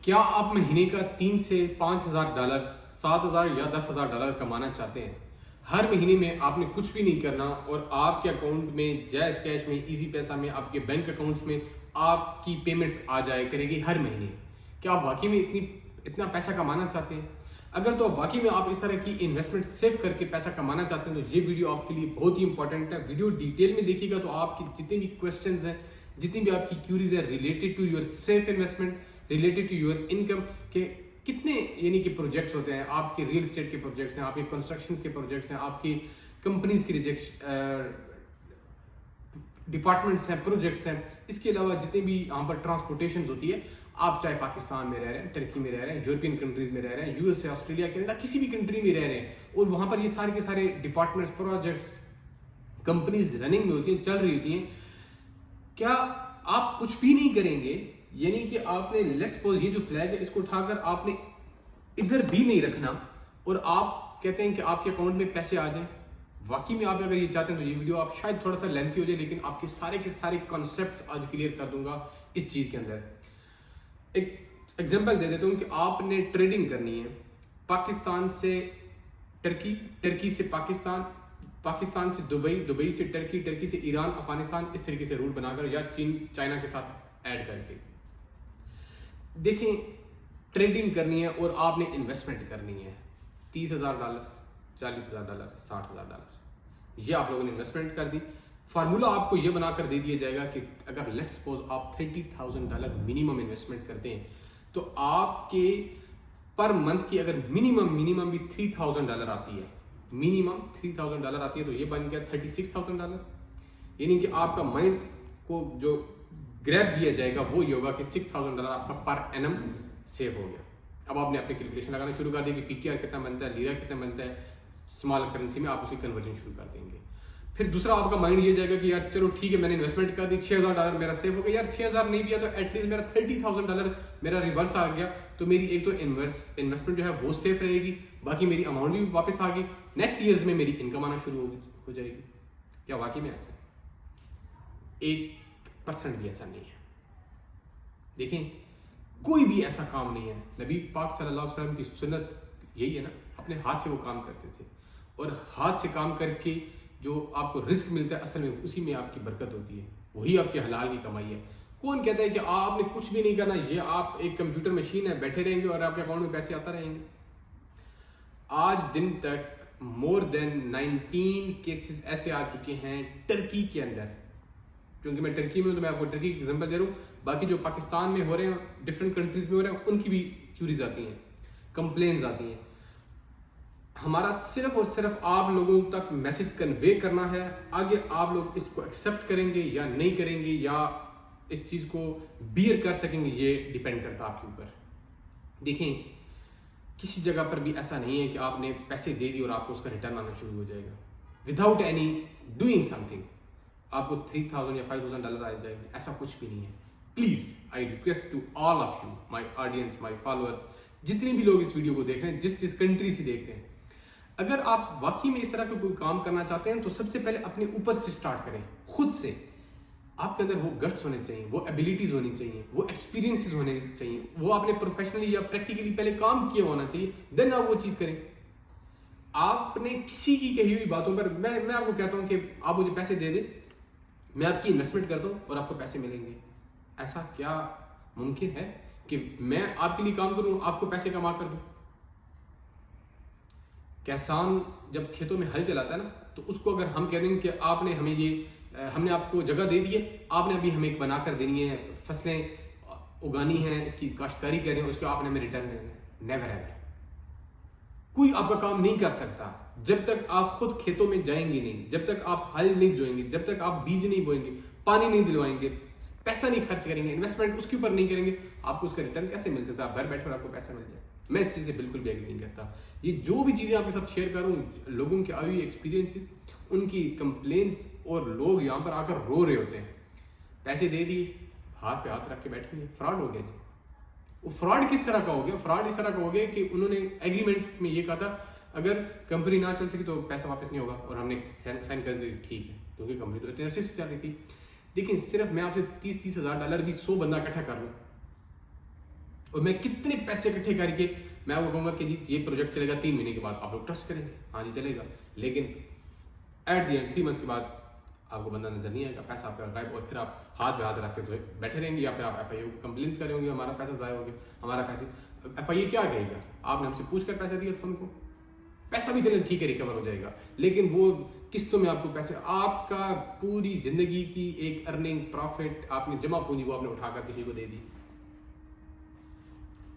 کیا آپ مہینے کا 3 سے 5,000 ڈالر، 7,000 یا 10,000 ڈالر کمانا چاہتے ہیں؟ ہر مہینے میں آپ نے کچھ بھی نہیں کرنا اور آپ کے اکاؤنٹ میں جائز کیش میں، ایزی پیسہ میں، آپ کے بینک اکاؤنٹس میں آپ کی پیمنٹس آ جائے کرے گی ہر مہینے؟ کیا آپ واقعی میں اتنا پیسہ کمانا چاہتے ہیں؟ اگر تو واقعی میں آپ اس طرح کی انویسٹمنٹ سیو کر کے پیسہ کمانا چاہتے ہیں تو یہ ویڈیو آپ کے لیے بہت ہی امپورٹنٹ ہے. ویڈیو ڈیٹیل میں دیکھیے گا تو آپ کی جتنے بھی کوسچنز ہیں، جتنی بھی آپ کی کیوریز ہیں related to your safe investment, related to your income, کہ کتنے یعنی کہ پروجیکٹس ہوتے ہیں، آپ کے ریئل اسٹیٹ کے پروجیکٹس ہیں، آپ کے کنسٹرکشن کے پروجیکٹس ہیں، آپ کی کمپنیز کی ڈپارٹمنٹس ہیں، پروجیکٹس ہیں، اس کے علاوہ جتنے بھی یہاں پر ٹرانسپورٹیشنز ہوتی ہے، آپ چاہے پاکستان میں رہ رہے ہیں، ٹرکی میں رہ رہے ہیں، یورپین کنٹریز میں رہ رہے ہیں، USA، آسٹریلیا، کینیڈا، کسی بھی کنٹری میں رہ رہے ہیں اور وہاں پر یہ سارے کے سارے ڈپارٹمنٹس، پروجیکٹس، کمپنیز رننگ میں ہوتی ہیں، چل رہی ہوتی ہیں، کیا آپ کچھ بھی نہیں کریں گے؟ یعنی کہ آپ نے لیٹس سپوز یہ جو فلیگ ہے اس کو اٹھا کر آپ نے ادھر بھی نہیں رکھنا اور آپ کہتے ہیں کہ آپ کے اکاؤنٹ میں پیسے آ جائیں. واقعی میں آپ اگر یہ چاہتے ہیں تو یہ ویڈیو آپ شاید تھوڑا سا لینتھی ہو جائے، لیکن آپ کے سارے کانسیپٹس آج کلیئر کر دوں گا اس چیز کے اندر. ایک ایگزامپل دے دیتا ہوں کہ آپ نے ٹریڈنگ کرنی ہے پاکستان سے ٹرکی، ٹرکی سے پاکستان، پاکستان سے دبئی، دبئی سے ٹرکی، ٹرکی سے ایران، افغانستان، اس طریقے سے روٹ بنا کر یا چین، چائنا کے ساتھ ایڈ کر کے. دیکھیں، ٹریڈنگ کرنی ہے اور آپ نے انویسٹمنٹ کرنی ہے 30,000 ڈالر، 40,000 ڈالر، 60,000 ڈالر، یہ آپ لوگوں نے انویسٹمنٹ کر دی. فارمولا آپ کو یہ بنا کر دے دیا جائے گا کہ اگر لیٹ سپوز آپ 30,000 ڈالر منیمم انویسٹمنٹ کرتے ہیں تو آپ کے پر منتھ کی اگر منیمم بھی 3,000 ڈالر آتی ہے، منیمم 3,000 ڈالر آتی ہے تو یہ بن گیا 36,000 ڈالر. یعنی کہ آپ کا مائنڈ کو جو گریب کیا جائے گا وہ یہ ہوگا کہ 6,000 ڈالر آپ کا پر اینم سیو ہو گیا. اب آپ نے اپنی کیلکولیشن لگانا شروع کر دی کہ PKR کتنا بنتا ہے، لیرا کتنا بنتا ہے، اسمال کرنسی میں آپ اسی کنورژن شروع کر دیں گے. پھر دوسرا آپ کا مائنڈ یہ جائے گا کہ یار چلو ٹھیک ہے، میں نے انویسٹمنٹ کر دی، 6,000 ڈالر میرا سیو ہو گیا، یار 6,000 نہیں بھی ہے تو ایٹ لیسٹ میرا 30,000 ڈالر میرا ریورس آ گیا، تو میری ایک تو انویسٹمنٹ جو ہے وہ سیف رہے گی، باقی میری اماؤنٹ بھی واپس آ گئی، نیکسٹ ایئرز میں میری انکم آنا شروع ہو جائے گی. کیا واقعی میں ایسا ہے؟ 1% بھی ایسا نہیں ہے. دیکھیں، کوئی بھی ایسا کام نہیں ہے. نبی پاک صلی اللہ علیہ وسلم کی سنت یہی ہے نا، اپنے ہاتھ سے وہ کام کرتے تھے اور ہاتھ سے کام کر کے جو آپ کو رزق ملتا ہے اصل میں اسی میں آپ کی برکت ہوتی ہے، وہی آپ کے حلال کی کمائی ہے. کون کہتا ہے کہ آپ نے کچھ بھی نہیں کرنا، یہ آپ ایک کمپیوٹر مشین ہے، بیٹھے رہیں گے اور آپ کے اکاؤنٹ میں پیسے آتا رہیں گے؟ آج دن تک مور دین 19 کیسز ایسے آ چکے ہیں ٹرکی کے اندر. کیونکہ میں ٹرکی میں ہوں تو میں آپ کو ٹرکی کی ایگزامپل دے رہا ہوں، باقی جو پاکستان میں ہو رہے ہیں، ڈفرینٹ کنٹریز میں ہو رہے ہیں، ان کی بھی کیوریز آتی ہیں، کمپلینز آتی ہیں. ہمارا صرف اور صرف آپ لوگوں تک میسج کنوے کرنا ہے. آگے آپ لوگ اس کو ایکسیپٹ کریں گے یا نہیں کریں گے یا اس چیز کو بیئر کر سکیں گے، یہ ڈیپینڈ کرتا ہے آپ کے اوپر. دیکھیں، کسی جگہ پر بھی ایسا نہیں ہے کہ آپ نے پیسے دے دی اور آپ کو اس کا ریٹرن آنا شروع ہو جائے گا without any doing something. آپ کو 3,000 یا 5,000 ڈالر آ جائے گی، ایسا کچھ بھی نہیں ہے. Please I request to all of you, my audience, my followers, جتنے بھی لوگ اس ویڈیو کو دیکھ رہے ہیں، جس کنٹری سے دیکھ رہے ہیں، اگر آپ واقعی میں اس طرح کا کوئی کام کرنا چاہتے ہیں تو سب سے پہلے اپنے اوپر سے سٹارٹ کریں، خود سے. آپ کے اندر وہ گٹس ہونے چاہیے، وہ ایبلٹیز ہونی چاہیے، وہ ایکسپیرینسز ہونے چاہیے، وہ آپ نے پروفیشنلی یا پریکٹیکلی پہلے کام کیا ہونا چاہیے، دین آپ وہ چیز کریں. آپ نے کسی کی کہی ہوئی باتوں پر، میں آپ کو کہتا ہوں کہ آپ مجھے پیسے دے دیں، میں آپ کی انویسٹمنٹ کرتا ہوں اور آپ کو پیسے ملیں گے. ایسا کیا ممکن ہے کہ میں آپ کے لیے کام کروں، آپ کو پیسے کما کر دوں؟ کسان جب کھیتوں میں ہل چلاتا ہے نا، تو اس کو اگر ہم کہہ دیں کہ آپ نے ہمیں ہم نے آپ کو جگہ دے دی ہے، آپ نے ابھی ہمیں ایک بنا کر دینی ہے، فصلیں اگانی ہیں، اس کی کاشتکاری کریں، اس کو آپ نے ہمیں ریٹرن دینا ہے. Never ever. کوئی آپ کا کام نہیں کر سکتا جب تک آپ خود کھیتوں میں جائیں گے نہیں، جب تک آپ ہل نہیں جوئیں گے، جب تک آپ بیج نہیں بوئیں گے، پانی نہیں دلوائیں گے، پیسہ نہیں خرچ کریں گے، انویسٹمنٹ اس کے اوپر نہیں کریں گے، آپ کو اس کا ریٹرن کیسے مل سکتا ہے؟ گھر بیٹھے اور آپ کو پیسہ مل جائے. میں اس چیز سے بالکل بھی ایگری نہیں کرتا. یہ جو بھی چیزیں آپ کے ساتھ شیئر کروں، لوگوں کے آئی ہوئی ایکسپیرینسز، ان کی کمپلینس، اور لوگ یہاں پر آ کر رو رہے ہوتے ہیں. پیسے دے دیے، ہاتھ پہ ہاتھ رکھ کے بیٹھے ہیں، فراڈ ہو گیا جی. وہ فراڈ کس طرح کا ہو گیا؟ فراڈ اس طرح کا ہو گیا کہ انہوں نے ایگریمنٹ میں یہ کہا تھا اگر کمپنی نہ چل سکی تو پیسہ واپس نہیں ہوگا، اور ہم نے سائن کر دی، ٹھیک ہے، کیونکہ کمپنی تو اتنے عرصے سے چل رہی تھی. لیکن صرف میں آپ سے 30,000 ڈالر بھی 100 بندہ اکٹھا کر لوں، اور میں کتنے پیسے اکٹھے کر کے میں وہ کہوں گا کہ جی یہ پروجیکٹ چلے گا 3 مہینے کے بعد، آپ لوگ ٹرسٹ کریں گے ہاں جی چلے گا، لیکن ایٹ دی اینڈ 3 منتھ کے بعد آپ کو بندہ نظر نہیں آئے گا، پیسہ آپ کا غائب، اور پھر آپ ہاتھ پہ ہاتھ رکھ کے بیٹھے رہیں گے، یا پھر آپ ایف آئی اے کو کمپلینس کریں گے ہمارا پیسہ ضائع ہو گیا، ہمارا پیسے ایف آئی اے کیا کہے گا، آپ نے ہم سے پوچھ کر پیسہ دیا تھا ان کو، پیسہ بھی چلے ٹھیک ہے ریکور ہو جائے گا، لیکن وہ قسطوں میں آپ کو پیسے، آپ کا پوری زندگی کی ایک ارننگ پروفٹ آپ نے جمع پونجی وہ آپ نے اٹھا کر کسی کو دے دی.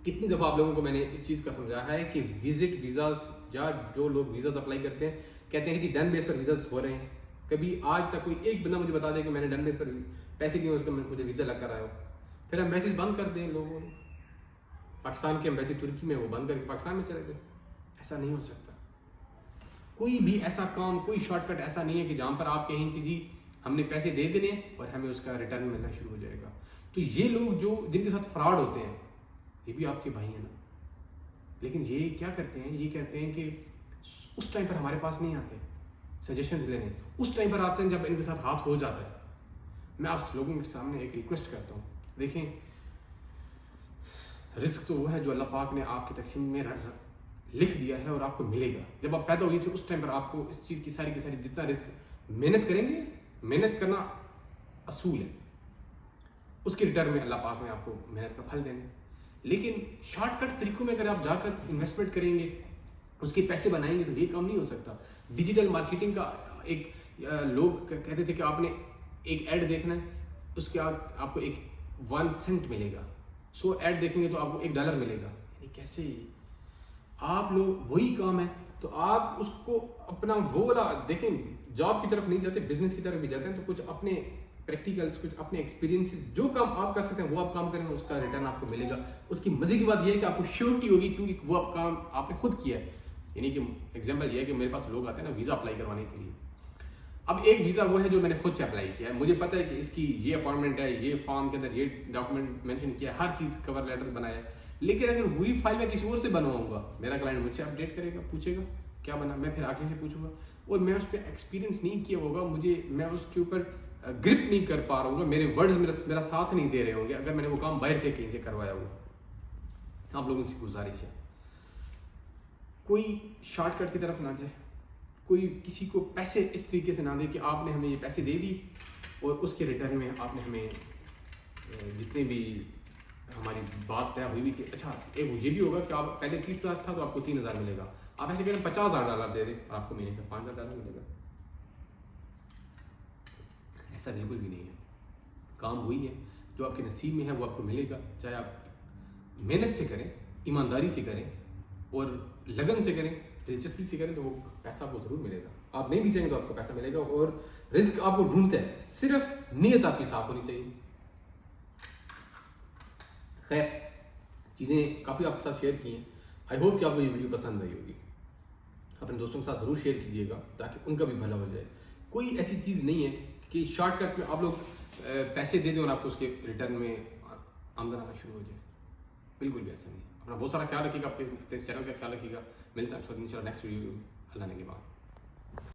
کتنی دفعہ آپ لوگوں کو میں نے اس چیز کا سمجھایا ہے کہ وزٹ ویزاز یا جو لوگ ویزاز اپلائی کرتے ہیں کہتے ہیں کہ ڈن بیس پر ویزاز ہو رہے ہیں، کبھی آج تک کوئی ایک بندہ مجھے بتا دے کہ میں نے ڈن بیس پر پیسے دیے اس کا مجھے ویزا لگ کر آیا ہو. پھر ہم میسیج بند کر دیں لوگوں نے، پاکستان کی ایمبیسی ترکی میں وہ بند کر کے پاکستان میں چلے جائیں. ایسا نہیں ہو سکتا. کوئی بھی ایسا کام، کوئی شارٹ کٹ ایسا نہیں ہے کہ جہاں پر آپ کہیں کہ جی ہم نے پیسے دے دینے اور ہمیں اس کا ریٹرن ملنا شروع ہو جائے گا. تو یہ لوگ جو جن کے ساتھ فراڈ ہوتے ہیں یہ بھی آپ کے بھائی ہیں نا، لیکن یہ کیا کرتے ہیں، یہ کہتے ہیں کہ اس ٹائم پر ہمارے پاس نہیں آتے سجیشنز لینے، اس ٹائم پر آتے ہیں جب ان کے ساتھ ہاتھ ہو جاتا ہے. میں آپ لوگوں کے سامنے ایک ریکویسٹ کرتا ہوں، دیکھیں رزق تو وہ ہے جو اللہ پاک نے آپ کی تقسیم میں لکھ دیا ہے اور آپ کو ملے گا. جب آپ پیدا ہوئی تھے اس ٹائم پر آپ کو اس چیز کی ساری جتنا رزق محنت کریں گے، محنت کرنا اصول ہے، اس کے ریٹرن میں اللہ پاک نے آپ کو محنت کا پھل دینا. لیکن شارٹ کٹ طریقوں میں اگر آپ جا کر انویسٹمنٹ کریں گے، اس کے پیسے بنائیں گے تو یہ کام نہیں ہو سکتا. ڈیجیٹل مارکیٹنگ کا ایک لوگ کہتے تھے کہ آپ نے ایک ایڈ دیکھنا ہے، اس کے آپ کو ایک 1 سینٹ ملے گا، 100 ایڈ دیکھیں گے تو آپ کو $1 ملے گا. یعنی کیسے آپ لوگ وہی کام ہے تو آپ اس کو اپنا وہ والا دیکھیں، جاب کی طرف نہیں جاتے، بزنس کی طرف بھی جاتے ہیں، تو کچھ اپنے پریکٹیکلس، کچھ اپنے ایکسپیرینسز، جو کام آپ کر سکتے ہیں وہ آپ کام کریں گے، اس کا ریٹرن آپ کو ملے گا. اس کی مزے کی بات یہ ہے کہ آپ کو شیورٹی ہوگی کیونکہ وہ کام آپ نے خود کیا ہے. یعنی کہ ایگزامپل یہ ہے کہ میرے پاس لوگ آتے ہیں نا ویزا اپلائی کروانے کے لیے. اب ایک ویزا وہ ہے جو میں نے خود سے اپلائی کیا ہے، مجھے پتہ ہے کہ اس کی یہ اپائنٹمنٹ ہے، یہ فارم کے اندر یہ ڈاکومنٹ مینشن کیا ہے، ہر چیز کور لیٹر بنایا ہے. لیکن اگر وہی فائل میں کسی اور سے بنواؤں گا، میرا کلائنٹ مجھ سے اپڈیٹ کرے گا، پوچھے گا کیا بنا، میں پھر آگے سے پوچھوں گا، اور میں اس پہ ایکسپیرینس نہیں کیا ہوگا، میں اس کے اوپر گرپ نہیں کر پا رہا ہوں گا، میرے ورڈز میرا ساتھ نہیں دے رہے ہوں گے اگر میں نے وہ کام باہر سے کہیں سے کروایا ہوگا. آپ لوگوں سے گزارش ہے کوئی شارٹ کٹ کی طرف نہ جائے، کوئی کسی کو پیسے اس طریقے سے نہ دے کہ آپ نے ہمیں یہ پیسے دے دی اور اس کے ریٹرن میں آپ نے ہمیں جتنے بھی ہماری بات طے ہوئی کہ اچھا ایک یہ بھی ہوگا کہ آپ پہلے 30,000 تھا تو آپ کو 3,000 ملے گا، آپ ایسے کہیں $50,000 دے دیں اور آپ کو مہینے کا $5,000 ملے گا. ایسا بالکل بھی نہیں ہے. کام وہی ہے جو آپ کے نصیب میں ہے وہ آپ کو ملے گا، چاہے آپ محنت سے کریں، ایمانداری سے کریں اور لگن سے کریں، دلچسپی سے کریں، تو وہ پیسہ آپ کو ضرور ملے گا. آپ نہیں بھی چاہیں تو آپ کو پیسہ ملے گا. اور رزق آپ کو ڈھونڈتا ہے، صرف نیت آپ کی صاف ہونی چاہیے. خیر چیزیں کافی آپ کے ساتھ شیئر کی ہیں، آئی ہوپ کہ آپ کو یہ ویڈیو پسند آئی ہوگی. اپنے دوستوں کے ساتھ ضرور شیئر کیجیے گا تاکہ ان کا بھی بھلا ہو جائے. کوئی ایسی چیز نہیں ہے کہ شارٹ کٹ میں آپ لوگ پیسے دے دیں اور آپ کو اس کے ریٹرن میں آمدن آنا شروع ہو جائے. بالکل بھی ایسا نہیں. اپنا بہت سارا خیال رکھیے گا، اپنے چینل کا خیال رکھیے گا. ملتا ہے ان شاء اللہ نیکسٹ ویڈیو میں. اللہ نے کے بعد.